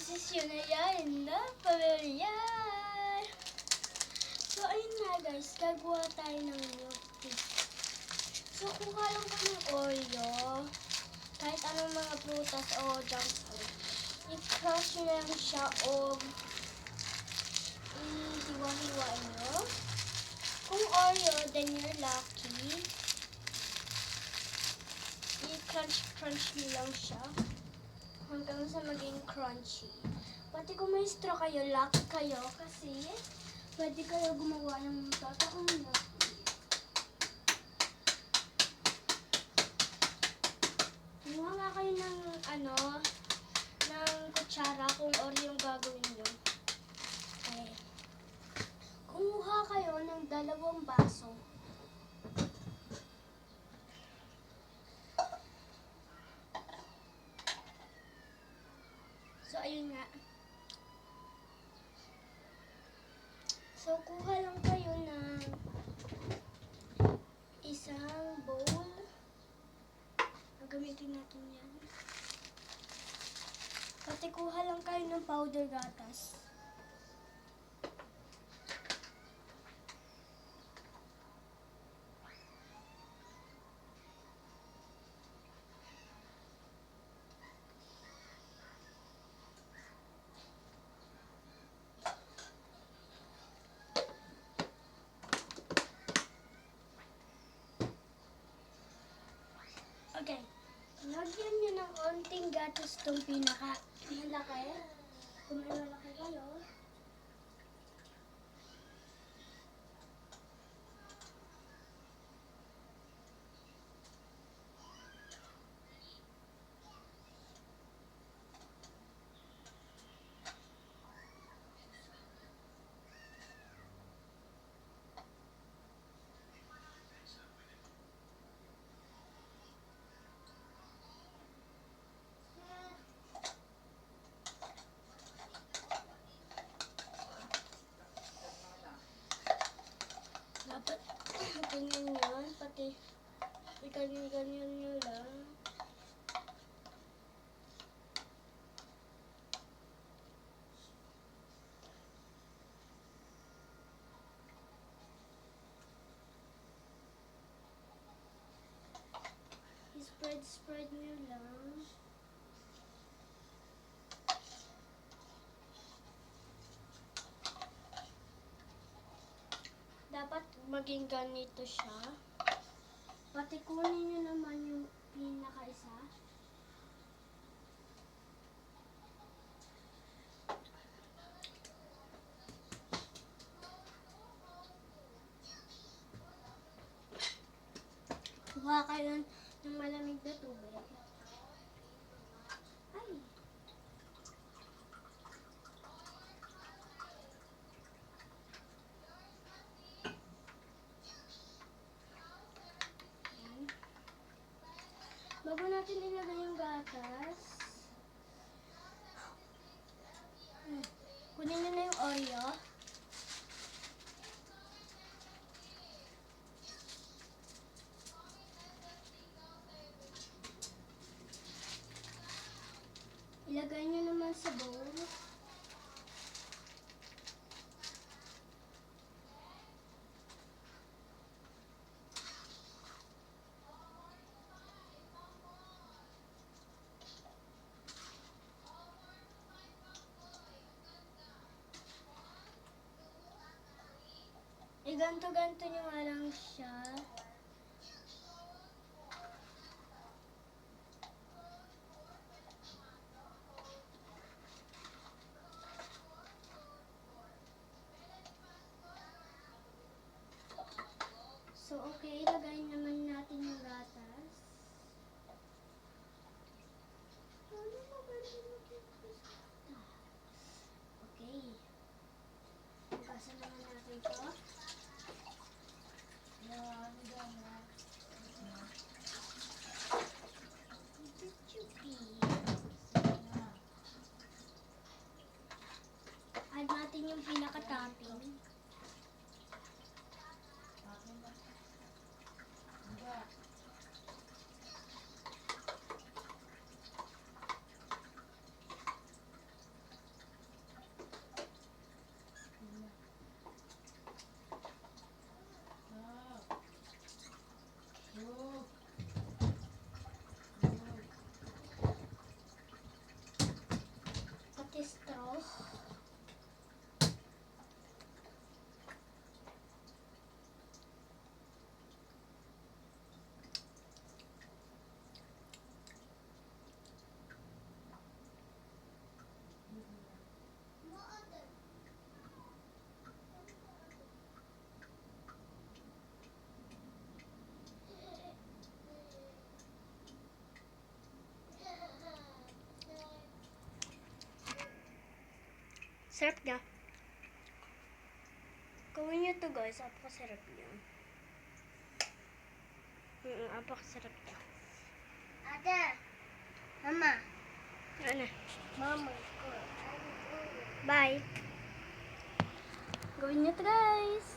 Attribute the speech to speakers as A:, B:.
A: desisyon na yan na pamilyar. So, ayun na guys, gagawa tayo ng milk tea. So, kuha lang ko ng Oreo, kahit anong mga prutas o junk food. I-crush nyo lang siya o i-hiwa-hiwain nyo. Kung Oreo, then you're lucky. I-crunch nyo lang siya hanggang sa maging crunchy. Pati kung may straw kayo, lucky kayo kasi pwede kayo gumawa ng totoong milk tea. Kumuha nga kayo ng ng kutsara kung Oreo yung gagawin nyo. Okay. Kumuha kayo ng 2 baso. So, ayun nga. So, kuha lang kayo ng isang bowl. Gagamitin natin yan. Pati kuha lang kayo ng powder gatas. Okay. Lagyan nyo ng onting gatas itong pinaka-malaki. Kung may malaki kayo. Dapat ganyan yun. Pati ganyan nyo lang. Spread nyo lang. Dapat maging ganito siya. Pati kunin nyo naman yung pinaka-isa. Kuha kayo ng malamig na tubig. Ay! Bago natin ilagay yung gatas, kunin nyo na yung Oreo. Ilagay nyo naman sa bowl. Ganto-ganto nyo nga lang siya. So, okay. Lagay naman natin yung gatas. Okay. Hugasan naman natin ito. Add natin yung pinaka-topping. Sarap niya. Gawin niyo to guys. Apakasarap niya. Apakasarap niya.
B: Ate. Mama.
A: Ano?
B: Mama.
A: Bye. Gawin niyo to guys.